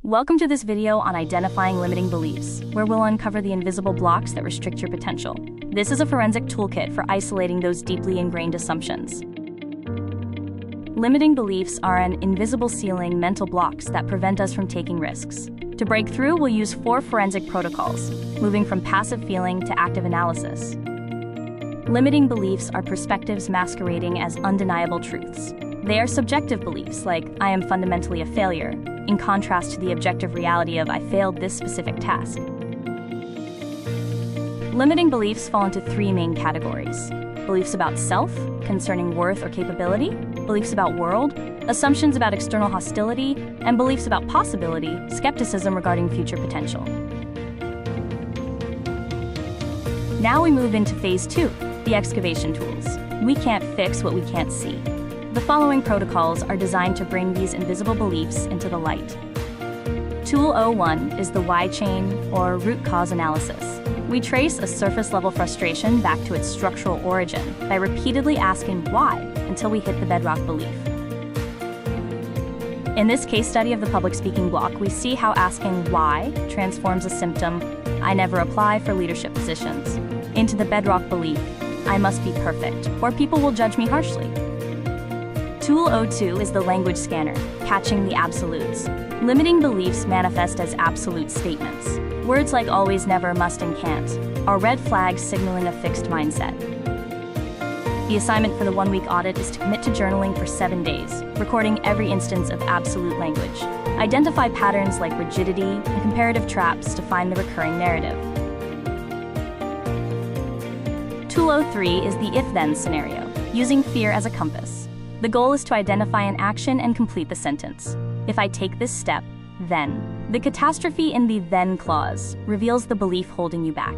Welcome to this video on identifying limiting beliefs, where we'll uncover the invisible blocks that restrict your potential. This is a forensic toolkit for isolating those deeply ingrained assumptions. Limiting beliefs are an invisible ceiling mental blocks that prevent us from taking risks. To break through, we'll use 4 forensic protocols, moving from passive feeling to active analysis. Limiting beliefs are perspectives masquerading as undeniable truths. They are subjective beliefs, like, I am fundamentally a failure, in contrast to the objective reality of, I failed this specific task. Limiting beliefs fall into 3 main categories: beliefs about self, concerning worth or capability; beliefs about world, assumptions about external hostility; and beliefs about possibility, skepticism regarding future potential. Now we move into phase 2, the excavation tools. We can't fix what we can't see. The following protocols are designed to bring these invisible beliefs into the light. Tool 01 is the why chain, or root cause analysis. We trace a surface-level frustration back to its structural origin by repeatedly asking why until we hit the bedrock belief. In this case study of the public speaking block, we see how asking why transforms a symptom, I never apply for leadership positions, into the bedrock belief, I must be perfect, or people will judge me harshly. Tool 02 is the language scanner, catching the absolutes. Limiting beliefs manifest as absolute statements. Words like always, never, must, and can't are red flags signaling a fixed mindset. The assignment for the 1-week audit is to commit to journaling for 7 days, recording every instance of absolute language. Identify patterns like rigidity and comparative traps to find the recurring narrative. Tool 03 is the if-then scenario, using fear as a compass. The goal is to identify an action and complete the sentence. If I take this step, then. The catastrophe in the then clause reveals the belief holding you back.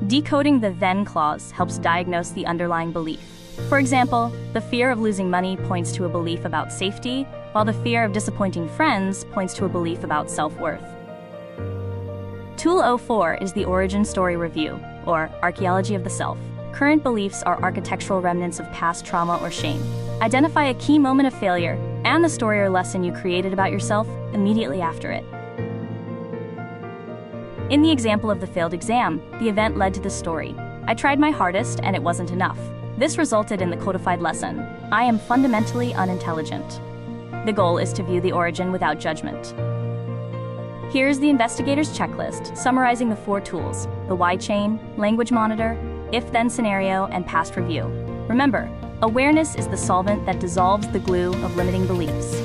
Decoding the then clause helps diagnose the underlying belief. For example, the fear of losing money points to a belief about safety, while the fear of disappointing friends points to a belief about self-worth. Tool 04 is the origin story review, or archaeology of the self. Current beliefs are architectural remnants of past trauma or shame. Identify a key moment of failure and the story or lesson you created about yourself immediately after it. In the example of the failed exam, the event led to the story. I tried my hardest and it wasn't enough. This resulted in the codified lesson, I am fundamentally unintelligent. The goal is to view the origin without judgment. Here's the investigator's checklist, summarizing the 4 tools: the why chain, language monitor, if-then scenario, and past review. Remember, awareness is the solvent that dissolves the glue of limiting beliefs.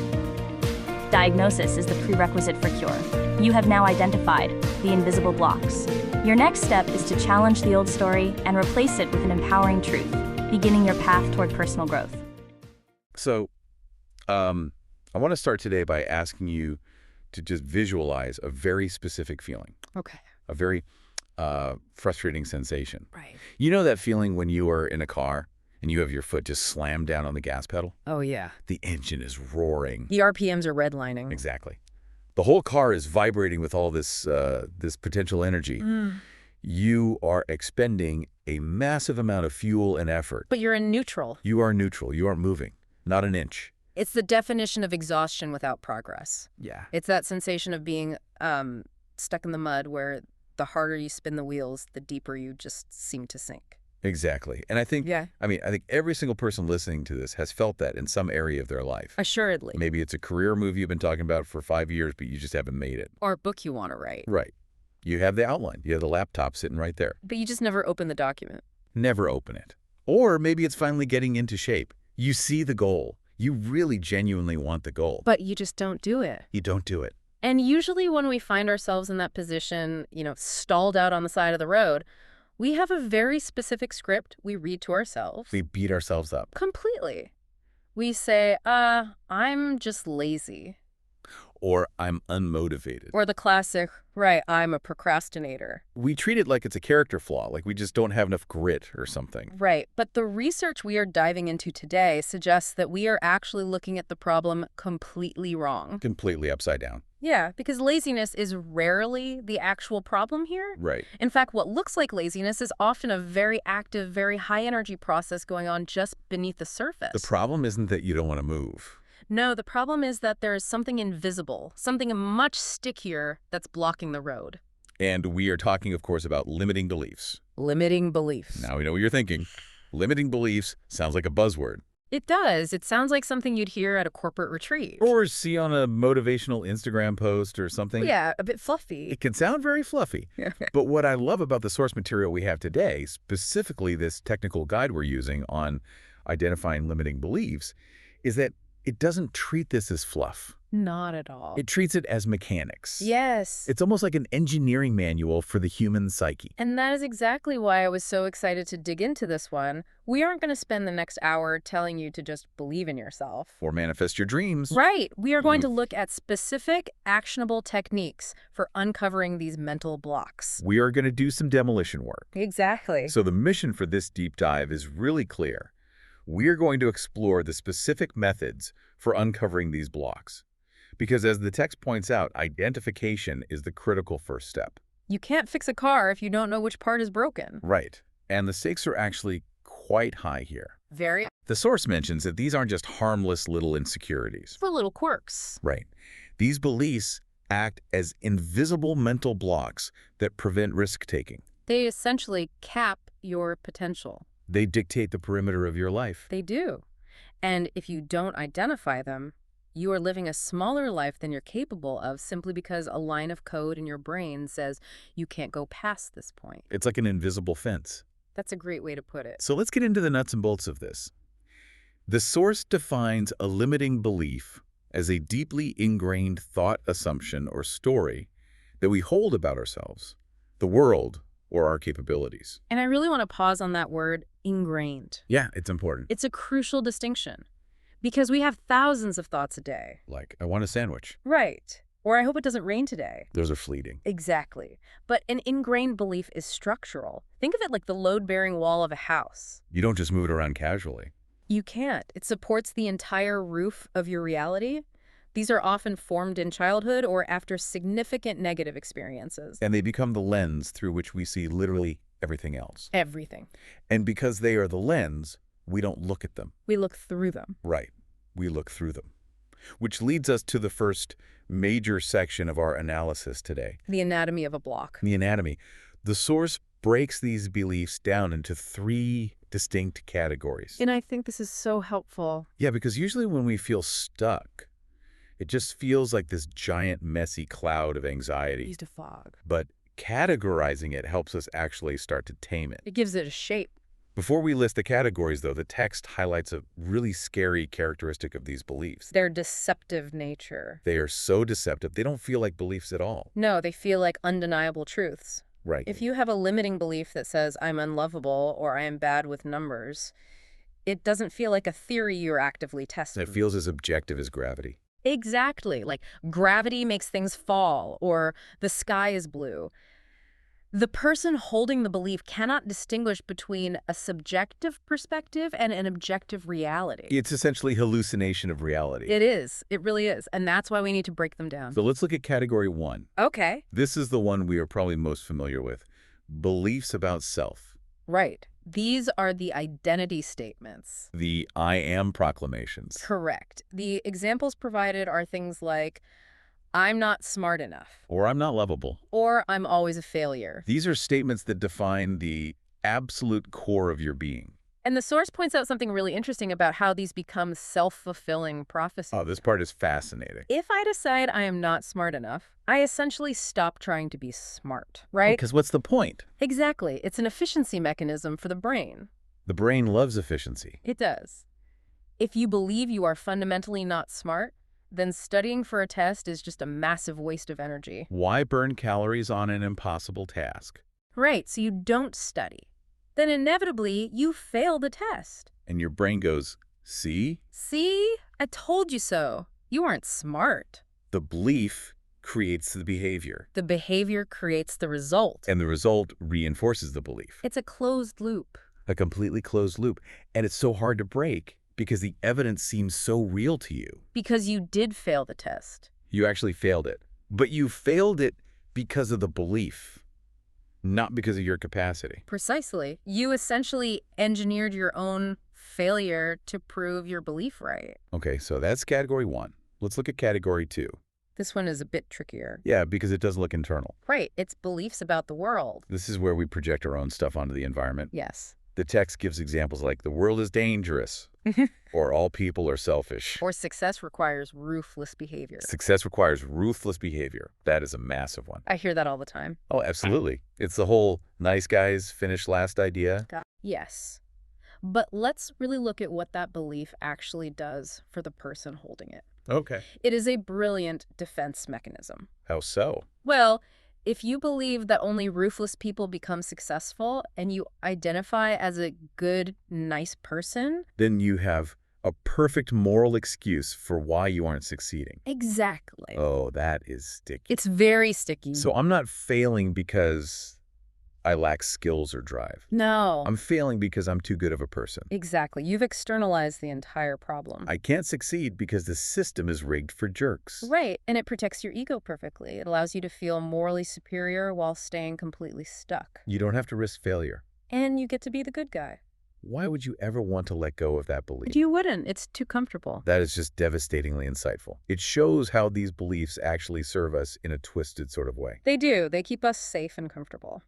Diagnosis is the prerequisite for cure. You have now identified the invisible blocks. Your next step is to challenge the old story and replace it with an empowering truth, beginning your path toward personal growth. So, I want to start today by asking you to just visualize a very specific feeling. Okay. A very frustrating sensation. Right. You know that feeling when you are in a car and you have your foot just slammed down on the gas pedal? Oh, yeah. The engine is roaring. The RPMs are redlining. Exactly. The whole car is vibrating with all this potential energy. You are expending a massive amount of fuel and effort. But you're in neutral. You are neutral. You aren't moving. Not an inch. It's the definition of exhaustion without progress. Yeah. It's that sensation of being stuck in the mud where the harder you spin the wheels, the deeper you just seem to sink. Exactly. And I think, I think every single person listening to this has felt that in some area of their life. Assuredly. Maybe it's a career move you've been talking about for 5 years, but you just haven't made it. Or a book you want to write. Right. You have the outline. You have the laptop sitting right there. But you just never open the document. Never open it. Or maybe it's finally getting into shape. You see the goal. You really genuinely want the goal. But you just don't do it. You don't do it. And usually when we find ourselves in that position, stalled out on the side of the road, we have a very specific script we read to ourselves. We beat ourselves up. Completely. We say, I'm just lazy. Or I'm unmotivated. Or the classic, right, I'm a procrastinator. We treat it like it's a character flaw, like we just don't have enough grit or something. Right, but the research we are diving into today suggests that we are actually looking at the problem completely wrong. Completely upside down. Yeah, because laziness is rarely the actual problem here. Right. In fact, what looks like laziness is often a very active, very high-energy process going on just beneath the surface. The problem isn't that you don't want to move. No, the problem is that there is something invisible, something much stickier that's blocking the road. And we are talking, of course, about limiting beliefs. Limiting beliefs. Now we know what you're thinking. Limiting beliefs sounds like a buzzword. It does. It sounds like something you'd hear at a corporate retreat. Or see on a motivational Instagram post or something. Yeah, a bit fluffy. It can sound very fluffy. But what I love about the source material we have today, specifically this technical guide we're using on identifying limiting beliefs, is that it doesn't treat this as fluff. Not at all. It treats it as mechanics. Yes. It's almost like an engineering manual for the human psyche. And that is exactly why I was so excited to dig into this one. We aren't going to spend the next hour telling you to just believe in yourself. Or manifest your dreams. Right. We are going to look at specific, actionable techniques for uncovering these mental blocks. We are going to do some demolition work. Exactly. So the mission for this deep dive is really clear. We're going to explore the specific methods for uncovering these blocks. Because as the text points out, identification is the critical first step. You can't fix a car if you don't know which part is broken. Right. And the stakes are actually quite high here. Very. The source mentions that these aren't just harmless little insecurities. For little quirks. Right. These beliefs act as invisible mental blocks that prevent risk-taking. They essentially cap your potential. They dictate the perimeter of your life. They do. And if you don't identify them, you are living a smaller life than you're capable of simply because a line of code in your brain says you can't go past this point. It's like an invisible fence. That's a great way to put it. So let's get into the nuts and bolts of this. The source defines a limiting belief as a deeply ingrained thought, assumption, or story that we hold about ourselves, the world, or our capabilities. And I really want to pause on that word, ingrained. Yeah, it's important. It's a crucial distinction because we have thousands of thoughts a day. Like, I want a sandwich. Right. Or I hope it doesn't rain today. Those are fleeting. Exactly. But an ingrained belief is structural. Think of it like the load-bearing wall of a house. You don't just move it around casually. You can't. It supports the entire roof of your reality. These are often formed in childhood or after significant negative experiences. And they become the lens through which we see literally everything else. Everything. And because they are the lens, we don't look at them. We look through them. Right. We look through them. Which leads us to the first major section of our analysis today. The anatomy of a block. The anatomy. The source breaks these beliefs down into 3 distinct categories. And I think this is so helpful. Yeah, because usually when we feel stuck, it just feels like this giant, messy cloud of anxiety. Used a fog. But categorizing it helps us actually start to tame it. It gives it a shape. Before we list the categories, though, the text highlights a really scary characteristic of these beliefs. Their deceptive nature. They are so deceptive, they don't feel like beliefs at all. No, they feel like undeniable truths. Right. If you have a limiting belief that says, I'm unlovable or I am bad with numbers, it doesn't feel like a theory you're actively testing. It feels as objective as gravity. Exactly. Like gravity makes things fall or the sky is blue. The person holding the belief cannot distinguish between a subjective perspective and an objective reality. It's essentially hallucination of reality. It is. It really is. And that's why we need to break them down. So let's look at category 1. Okay. This is the one we are probably most familiar with. Beliefs about self. Right. These are the identity statements. The I am proclamations. Correct. The examples provided are things like, I'm not smart enough. Or I'm not lovable. Or I'm always a failure. These are statements that define the absolute core of your being. And the source points out something really interesting about how these become self-fulfilling prophecies. Oh, this part is fascinating. If I decide I am not smart enough, I essentially stop trying to be smart, right? Because what's the point? Exactly. It's an efficiency mechanism for the brain. The brain loves efficiency. It does. If you believe you are fundamentally not smart, then studying for a test is just a massive waste of energy. Why burn calories on an impossible task? Right, so you don't study. Then inevitably, you fail the test. And your brain goes, see? See? I told you so. You aren't smart. The belief creates the behavior. The behavior creates the result. And the result reinforces the belief. It's a closed loop. A completely closed loop. And it's so hard to break because the evidence seems so real to you. Because you did fail the test. You actually failed it. But you failed it because of the belief, not because of your capacity. Precisely. You essentially engineered your own failure to prove your belief right. Okay, so that's category 1. Let's look at category 2. This one is a bit trickier. Yeah, because it does look internal. Right, it's beliefs about the world. This is where we project our own stuff onto the environment. Yes. The text gives examples like, the world is dangerous, or all people are selfish. Or success requires ruthless behavior. Success requires ruthless behavior. That is a massive one. I hear that all the time. Oh, absolutely. It's the whole nice guys finish last idea. Yes. But let's really look at what that belief actually does for the person holding it. Okay. It is a brilliant defense mechanism. How so? Well, if you believe that only ruthless people become successful and you identify as a good, nice person. Then you have a perfect moral excuse for why you aren't succeeding. Exactly. Oh, that is sticky. It's very sticky. So I'm not failing because I lack skills or drive. No. I'm failing because I'm too good of a person. Exactly. You've externalized the entire problem. I can't succeed because the system is rigged for jerks. Right. And it protects your ego perfectly. It allows you to feel morally superior while staying completely stuck. You don't have to risk failure. And you get to be the good guy. Why would you ever want to let go of that belief? You wouldn't. It's too comfortable. That is just devastatingly insightful. It shows how these beliefs actually serve us in a twisted sort of way. They do. They keep us safe and comfortable.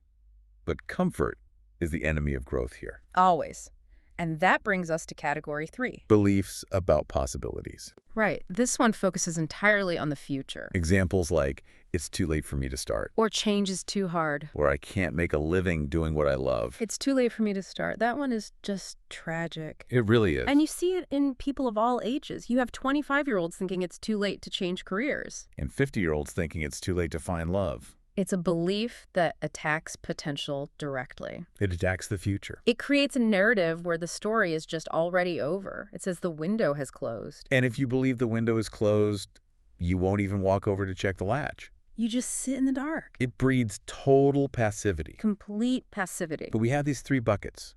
But comfort is the enemy of growth here. Always. And that brings us to category 3. Beliefs about possibilities. Right. This one focuses entirely on the future. Examples like, it's too late for me to start. Or change is too hard. Or I can't make a living doing what I love. It's too late for me to start. That one is just tragic. It really is. And you see it in people of all ages. You have 25-year-olds thinking it's too late to change careers. And 50-year-olds thinking it's too late to find love. It's a belief that attacks potential directly. It attacks the future. It creates a narrative where the story is just already over. It says the window has closed. And if you believe the window is closed, you won't even walk over to check the latch. You just sit in the dark. It breeds total passivity. Complete passivity. But we have these 3 buckets.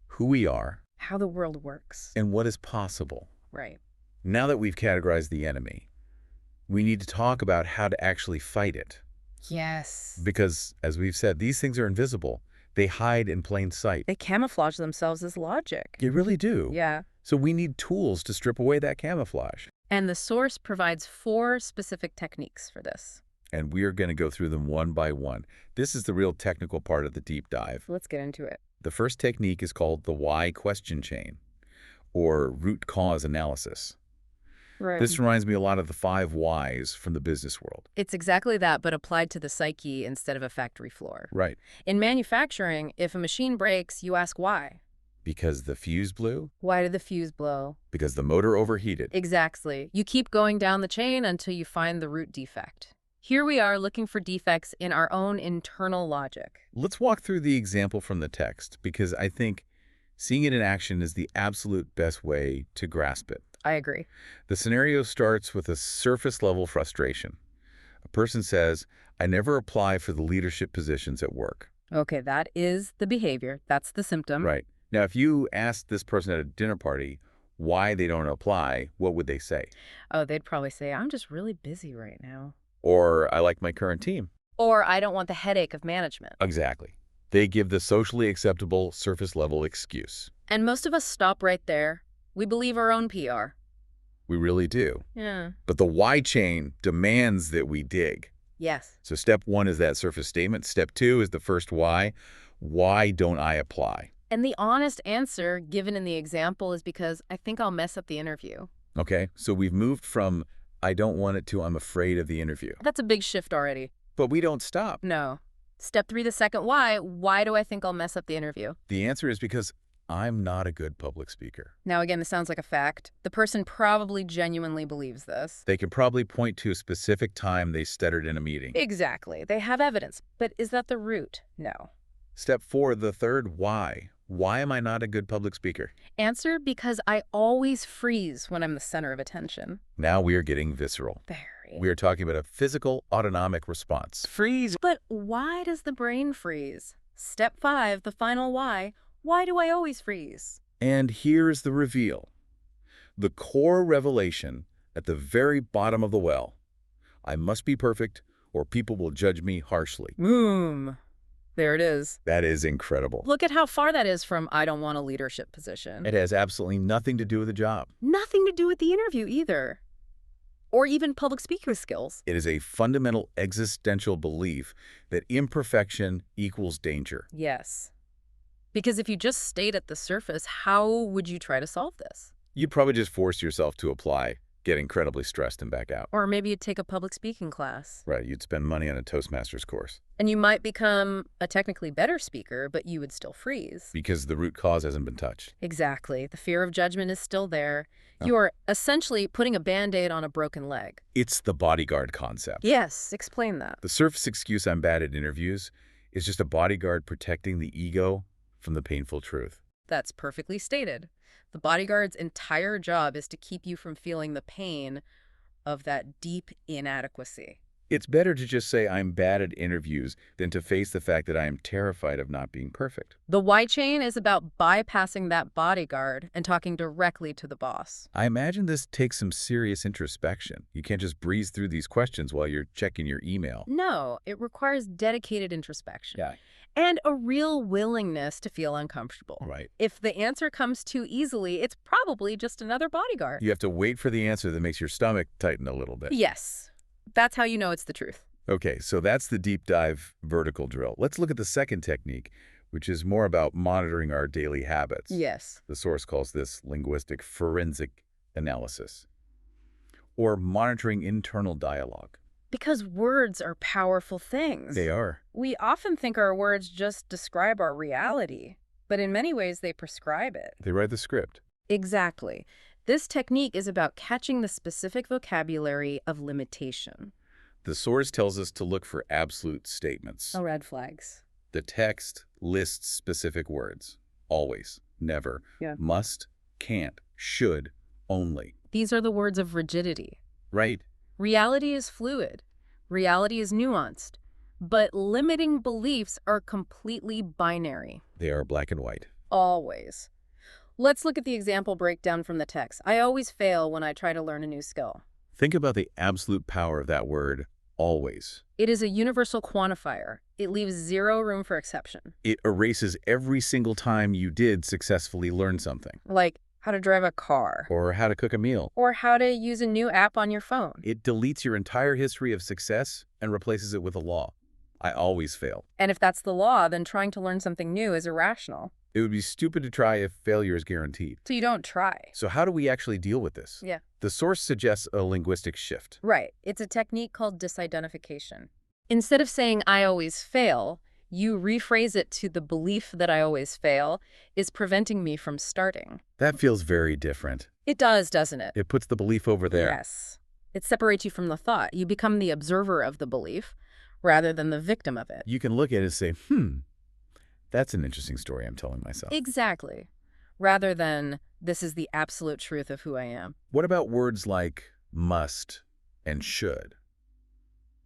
Who we are. How the world works. And what is possible. Right. Now that we've categorized the enemy, we need to talk about how to actually fight it. Yes. Because, as we've said, these things are invisible. They hide in plain sight. They camouflage themselves as logic. They really do. Yeah. So we need tools to strip away that camouflage. And the source provides 4 specific techniques for this. And we are going to go through them one by one. This is the real technical part of the deep dive. Let's get into it. The first technique is called the why question chain, or root cause analysis. Right. This reminds me a lot of the 5 whys from the business world. It's exactly that, but applied to the psyche instead of a factory floor. Right. In manufacturing, if a machine breaks, you ask why. Because the fuse blew? Why did the fuse blow? Because the motor overheated. Exactly. You keep going down the chain until you find the root defect. Here we are looking for defects in our own internal logic. Let's walk through the example from the text, because I think seeing it in action is the absolute best way to grasp it. I agree. The scenario starts with a surface-level frustration. A person says, I never apply for the leadership positions at work. Okay, that is the behavior. That's the symptom. Right. Now, if you asked this person at a dinner party why they don't apply, what would they say? Oh, they'd probably say, I'm just really busy right now. Or, I like my current team. Or, I don't want the headache of management. Exactly. They give the socially acceptable surface-level excuse. And most of us stop right there. We believe our own PR. We really do. Yeah. But the why chain demands that we dig. Yes. So step 1 is that surface statement. Step 2 is the first why. Why don't I apply? And the honest answer given in the example is because I think I'll mess up the interview. Okay, so we've moved from I don't want it to I'm afraid of the interview. That's a big shift already. But we don't stop. No. Step 3, the second why. Why do I think I'll mess up the interview? The answer is because I'm not a good public speaker. Now, again, this sounds like a fact. The person probably genuinely believes this. They can probably point to a specific time they stuttered in a meeting. Exactly. They have evidence. But is that the root? No. Step 4, the third why. Why am I not a good public speaker? Answer, because I always freeze when I'm the center of attention. Now we are getting visceral. Very. We are talking about a physical autonomic response. Freeze. But why does the brain freeze? Step 5, the final why. Why do I always freeze? And here's the reveal. The core revelation at the very bottom of the well. I must be perfect or people will judge me harshly. There it is. That is incredible. Look at how far that is from I don't want a leadership position. It has absolutely nothing to do with the job. Nothing to do with the interview either. Or even public speaking skills. It is a fundamental existential belief that imperfection equals danger. Yes. Because if you just stayed at the surface, how would you try to solve this? You'd probably just force yourself to apply, get incredibly stressed, and back out. Or maybe you'd take a public speaking class. Right, you'd spend money on a Toastmasters course. And you might become a technically better speaker, but you would still freeze. Because the root cause hasn't been touched. Exactly. The fear of judgment is still there. You are essentially putting a Band-Aid on a broken leg. It's the bodyguard concept. Yes, explain that. The surface excuse I'm bad at interviews is just a bodyguard protecting the ego from the painful truth. That's perfectly stated. The bodyguard's entire job is to keep you from feeling the pain of that deep inadequacy. It's better to just say I'm bad at interviews than to face the fact that I am terrified of not being perfect. The why chain is about bypassing that bodyguard and talking directly to the boss. I imagine this takes some serious introspection. You can't just breeze through these questions while you're checking your email. No, it requires dedicated introspection. Yeah. And a real willingness to feel uncomfortable. Right. If the answer comes too easily, it's probably just another bodyguard. You have to wait for the answer that makes your stomach tighten a little bit. Yes. That's how you know it's the truth. Okay, so that's the deep dive vertical drill. Let's look at the second technique, which is more about monitoring our daily habits. Yes. The source calls this linguistic forensic analysis, or monitoring internal dialogue. Because words are powerful things. They are. We often think our words just describe our reality, but in many ways they prescribe it. They write the script. Exactly. This technique is about catching the specific vocabulary of limitation. The source tells us to look for absolute statements. No red flags. The text lists specific words. Always, never, must, can't, should, only. These are the words of rigidity. Right. Reality is fluid. Reality is nuanced. But limiting beliefs are completely binary. They are black and white. Always. Let's look at the example breakdown from the text. I always fail when I try to learn a new skill. Think about the absolute power of that word, always. It is a universal quantifier. It leaves zero room for exception. It erases every single time you did successfully learn something. Like how to drive a car. Or how to cook a meal. Or how to use a new app on your phone. It deletes your entire history of success and replaces it with a law. I always fail. And if that's the law, then trying to learn something new is irrational. It would be stupid to try if failure is guaranteed. So you don't try. So how do we actually deal with this? Yeah. The source suggests a linguistic shift. Right. It's a technique called disidentification. Instead of saying, I always fail, you rephrase it to the belief that I always fail is preventing me from starting. That feels very different. It does, doesn't it? It puts the belief over there. Yes. It separates you from the thought. You become the observer of the belief rather than the victim of it. You can look at it and say, that's an interesting story I'm telling myself. Exactly. Rather than, this is the absolute truth of who I am. What about words like must and should?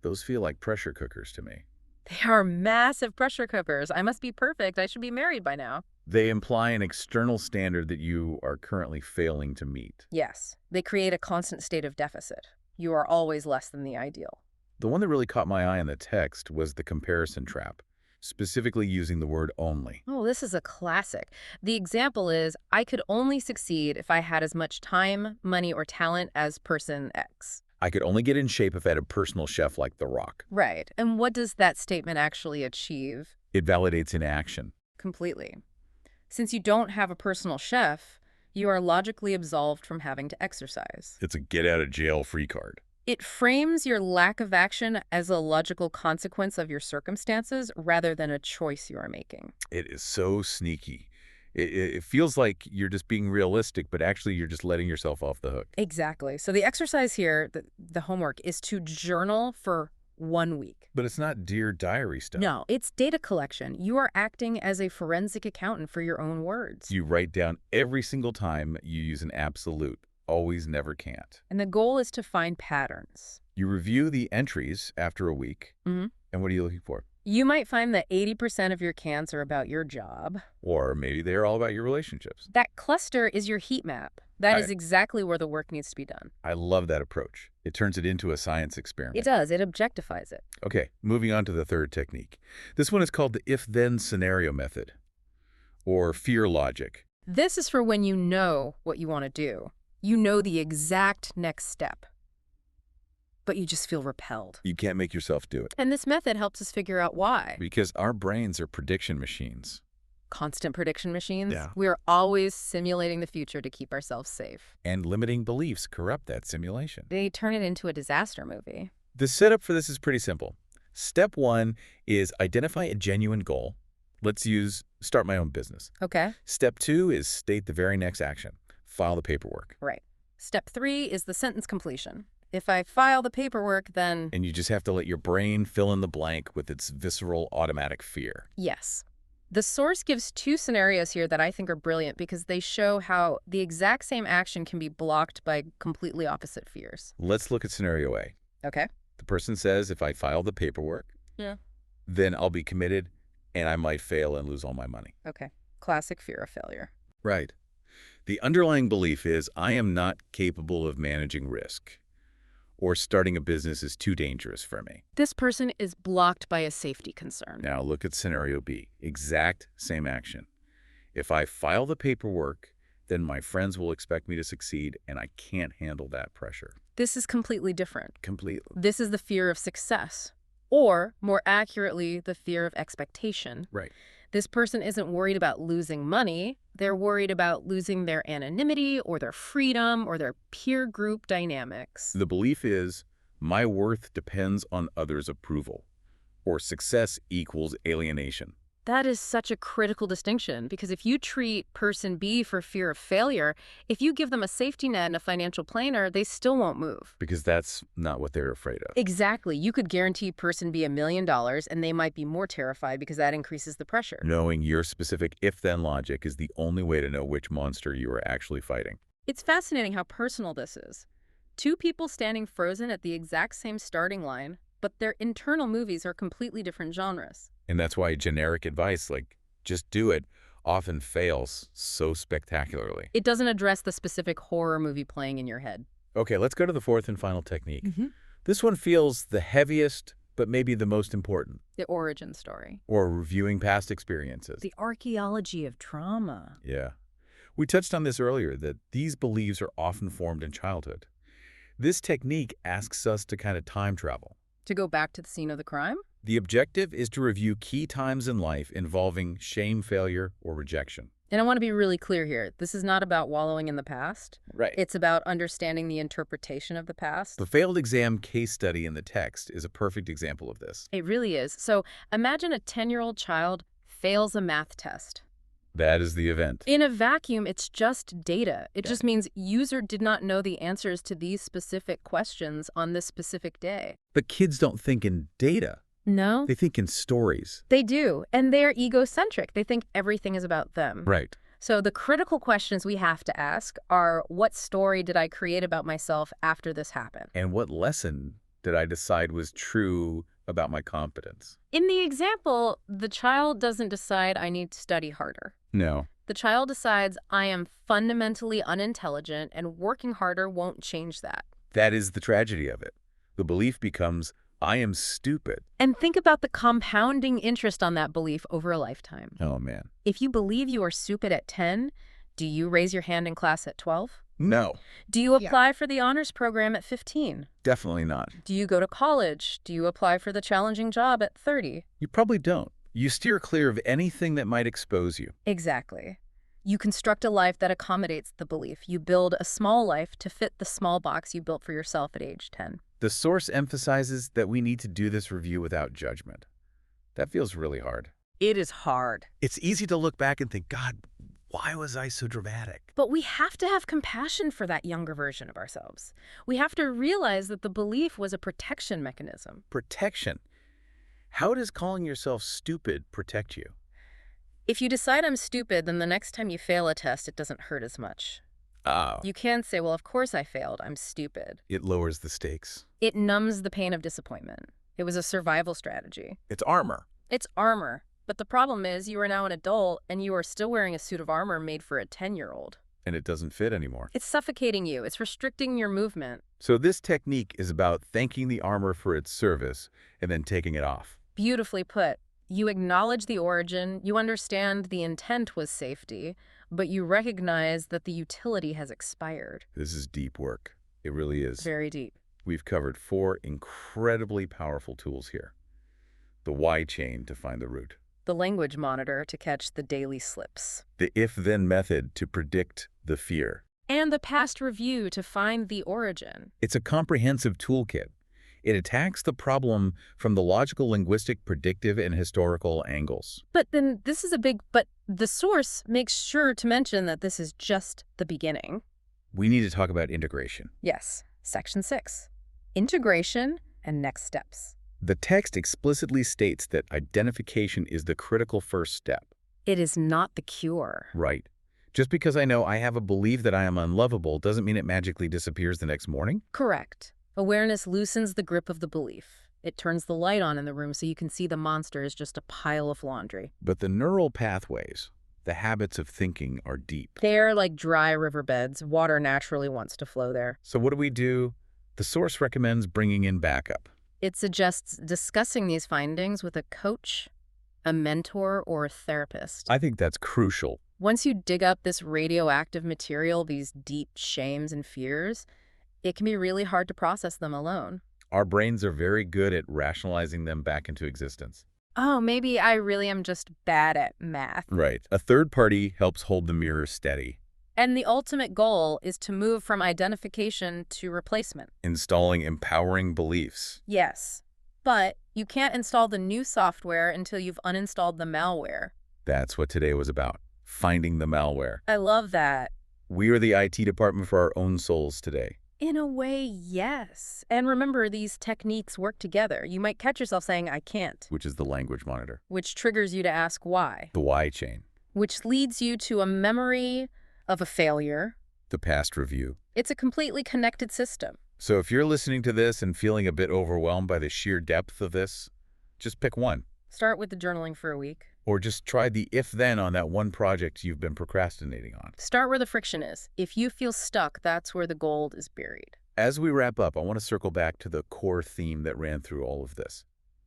Those feel like pressure cookers to me. They are massive pressure cookers. I must be perfect. I should be married by now. They imply an external standard that you are currently failing to meet. Yes. They create a constant state of deficit. You are always less than the ideal. The one that really caught my eye in the text was the comparison trap, specifically using the word only. Oh, this is a classic. The example is, I could only succeed if I had as much time, money, or talent as person X. I could only get in shape if I had a personal chef like The Rock. Right. And what does that statement actually achieve? It validates inaction. Completely. Since you don't have a personal chef, you are logically absolved from having to exercise. It's a get-out-of-jail-free card. It frames your lack of action as a logical consequence of your circumstances rather than a choice you are making. It is so sneaky. It feels like you're just being realistic, but actually you're just letting yourself off the hook. Exactly. So the exercise here, the homework, is to journal for 1 week. But it's not Dear Diary stuff. No, it's data collection. You are acting as a forensic accountant for your own words. You write down every single time you use an absolute. Always, never, can't. And the goal is to find patterns. You review the entries after a week. Mm-hmm. And what are you looking for? You might find that 80% of your cans are about your job. Or maybe they're all about your relationships. That cluster is your heat map. That is exactly where the work needs to be done. I love that approach. It turns it into a science experiment. It does. It objectifies it. Okay, moving on to the third technique. This one is called the if-then scenario method, or fear logic. This is for when you know what you want to do. You know the exact next step, but you just feel repelled. You can't make yourself do it. And this method helps us figure out why. Because our brains are prediction machines. Constant prediction machines. Yeah. We're always simulating the future to keep ourselves safe. And limiting beliefs corrupt that simulation. They turn it into a disaster movie. The setup for this is pretty simple. Step one is identify a genuine goal. Let's use start my own business. Okay. Step two is state the very next action. File the paperwork. Right. Step 3 is the sentence completion. If I file the paperwork, then... And you just have to let your brain fill in the blank with its visceral automatic fear. Yes. The source gives 2 scenarios here that I think are brilliant because they show how the exact same action can be blocked by completely opposite fears. Let's look at scenario A. Okay. The person says, if I file the paperwork, then I'll be committed and I might fail and lose all my money. Okay. Classic fear of failure. Right. The underlying belief is I am not capable of managing risk, or starting a business is too dangerous for me. This person is blocked by a safety concern. Now look at scenario B. Exact same action. If I file the paperwork, then my friends will expect me to succeed, and I can't handle that pressure. This is completely different. Completely. This is the fear of success, or more accurately, the fear of expectation. Right. This person isn't worried about losing money. They're worried about losing their anonymity or their freedom or their peer group dynamics. The belief is my worth depends on others' approval, or success equals alienation. That is such a critical distinction because if you treat person B for fear of failure, if you give them a safety net and a financial planner, they still won't move. Because that's not what they're afraid of. Exactly. You could guarantee person B $1 million and they might be more terrified because that increases the pressure. Knowing your specific if-then logic is the only way to know which monster you are actually fighting. It's fascinating how personal this is. 2 people standing frozen at the exact same starting line, but their internal movies are completely different genres. And that's why generic advice like, just do it, often fails so spectacularly. It doesn't address the specific horror movie playing in your head. Okay, let's go to the fourth and final technique. This one feels the heaviest, but maybe the most important. The origin story. Or reviewing past experiences. The archaeology of trauma. Yeah. We touched on this earlier, that these beliefs are often formed in childhood. This technique asks us to kind of time travel. To go back to the scene of the crime? The objective is to review key times in life involving shame, failure, or rejection. And I want to be really clear here. This is not about wallowing in the past. Right. It's about understanding the interpretation of the past. The failed exam case study in the text is a perfect example of this. It really is. So imagine a 10-year-old child fails a math test. That is the event. In a vacuum, it's just data. It just means user did not know the answers to these specific questions on this specific day. But kids don't think in data. No? They think in stories. They do. And they're egocentric. They think everything is about them. Right. So the critical questions we have to ask are, what story did I create about myself after this happened? And what lesson did I decide was true about my competence? In the example, the child doesn't decide I need to study harder. No. The child decides I am fundamentally unintelligent and working harder won't change that. That is the tragedy of it. The belief becomes, I am stupid. And think about the compounding interest on that belief over a lifetime. Oh, man. If you believe you are stupid at 10, do you raise your hand in class at 12? No. Do you apply for the honors program at 15? Definitely not. Do you go to college? Do you apply for the challenging job at 30? You probably don't. You steer clear of anything that might expose you. Exactly. You construct a life that accommodates the belief. You build a small life to fit the small box you built for yourself at age 10. The source emphasizes that we need to do this review without judgment. That feels really hard. It is hard. It's easy to look back and think, God, why was I so dramatic? But we have to have compassion for that younger version of ourselves. We have to realize that the belief was a protection mechanism. Protection. How does calling yourself stupid protect you? If you decide I'm stupid, then the next time you fail a test, it doesn't hurt as much. Oh. You can say, well, of course I failed. I'm stupid. It lowers the stakes. It numbs the pain of disappointment. It was a survival strategy. It's armor. It's armor. But the problem is you are now an adult and you are still wearing a suit of armor made for a 10-year-old. And it doesn't fit anymore. It's suffocating you. It's restricting your movement. So this technique is about thanking the armor for its service and then taking it off. Beautifully put. You acknowledge the origin, you understand the intent was safety, but you recognize that the utility has expired. This is deep work. It really is. Very deep. We've covered 4 incredibly powerful tools here. The why chain to find the root. The language monitor to catch the daily slips. The if-then method to predict the fear. And the past review to find the origin. It's a comprehensive toolkit. It attacks the problem from the logical, linguistic, predictive, and historical angles. But then this is but the source makes sure to mention that this is just the beginning. We need to talk about integration. Yes, section 6. Integration and next steps. The text explicitly states that identification is the critical first step. It is not the cure. Right. Just because I know I have a belief that I am unlovable doesn't mean it magically disappears the next morning? Correct. Awareness loosens the grip of the belief. It turns the light on in the room so you can see the monster is just a pile of laundry. But the neural pathways, the habits of thinking, are deep. They're like dry riverbeds. Water naturally wants to flow there. So what do? The source recommends bringing in backup. It suggests discussing these findings with a coach, a mentor, or a therapist. I think that's crucial. Once you dig up this radioactive material, these deep shames and fears, it can be really hard to process them alone. Our brains are very good at rationalizing them back into existence. Oh, maybe I really am just bad at math. Right. A third party helps hold the mirror steady. And the ultimate goal is to move from identification to replacement. Installing empowering beliefs. Yes, but you can't install the new software until you've uninstalled the malware. That's what today was about. Finding the malware. I love that. We are the IT department for our own souls today. In a way, yes. And remember, these techniques work together. You might catch yourself saying, I can't. Which is the language monitor. Which triggers you to ask why. The why chain. Which leads you to a memory of a failure. The past review. It's a completely connected system. So if you're listening to this and feeling a bit overwhelmed by the sheer depth of this, just pick one. Start with the journaling for a week. Or just try the if-then on that one project you've been procrastinating on. Start where the friction is. If you feel stuck, that's where the gold is buried. As we wrap up, I want to circle back to the core theme that ran through all of this.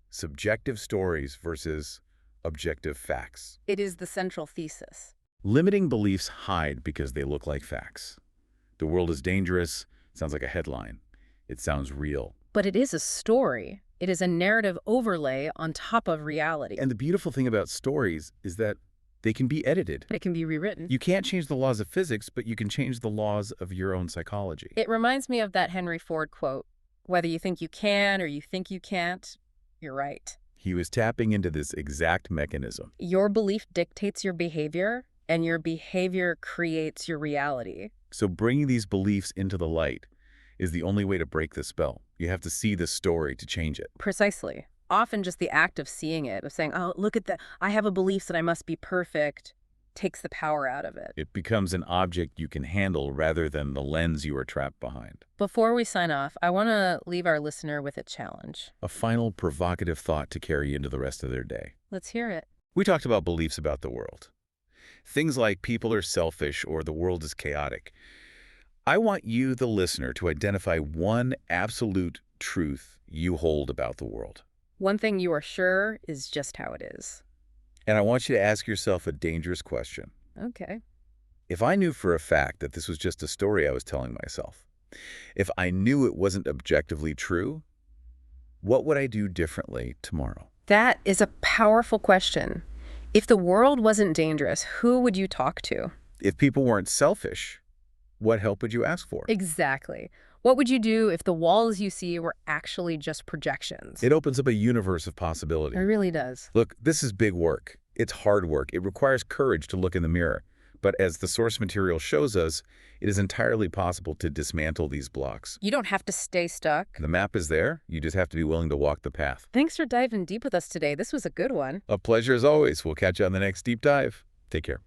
Subjective stories versus objective facts. It is the central thesis. Limiting beliefs hide because they look like facts. The world is dangerous sounds like a headline. It sounds real. But it is a story. It is a narrative overlay on top of reality. And the beautiful thing about stories is that they can be edited. It can be rewritten. You can't change the laws of physics, but you can change the laws of your own psychology. It reminds me of that Henry Ford quote, whether you think you can or you think you can't, you're right. He was tapping into this exact mechanism. Your belief dictates your behavior, and your behavior creates your reality. So bringing these beliefs into the light is the only way to break the spell. You have to see the story to change it. Precisely. Often just the act of seeing it, of saying, oh, look at that, I have a belief that I must be perfect, takes the power out of it. It becomes an object you can handle rather than the lens you are trapped behind. Before we sign off, I want to leave our listener with a challenge. A final provocative thought to carry into the rest of their day. Let's hear it. We talked about beliefs about the world. Things like people are selfish or the world is chaotic. I want you, the listener, to identify one absolute truth you hold about the world. One thing you are sure is just how it is. And I want you to ask yourself a dangerous question. Okay. If I knew for a fact that this was just a story I was telling myself, if I knew it wasn't objectively true, what would I do differently tomorrow? That is a powerful question. If the world wasn't dangerous, who would you talk to? If people weren't selfish, what help would you ask for? Exactly. What would you do if the walls you see were actually just projections? It opens up a universe of possibility. It really does. Look, this is big work. It's hard work. It requires courage to look in the mirror. But as the source material shows us, it is entirely possible to dismantle these blocks. You don't have to stay stuck. The map is there. You just have to be willing to walk the path. Thanks for diving deep with us today. This was a good one. A pleasure as always. We'll catch you on the next deep dive. Take care.